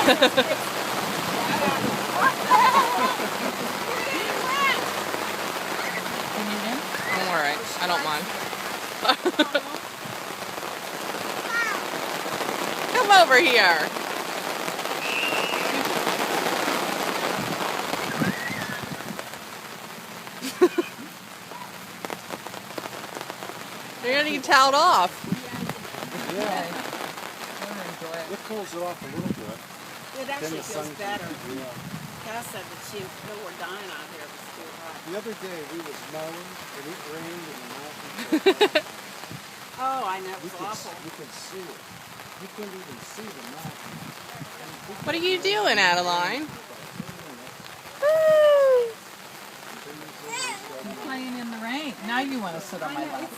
I'm alright. I don't mind. Come over here. You're gonna get toweled off. Yeah. It cools it off a little bit. It actually feels better. Cass said that people were dying out here. It was too hot. The other day we was mowing and it rained in the mountains. Oh, I know. It was awful. You could see it. You couldn't even see the mountain. What are you doing, Adeline? Playing in the rain. Now you want to sit on my lap.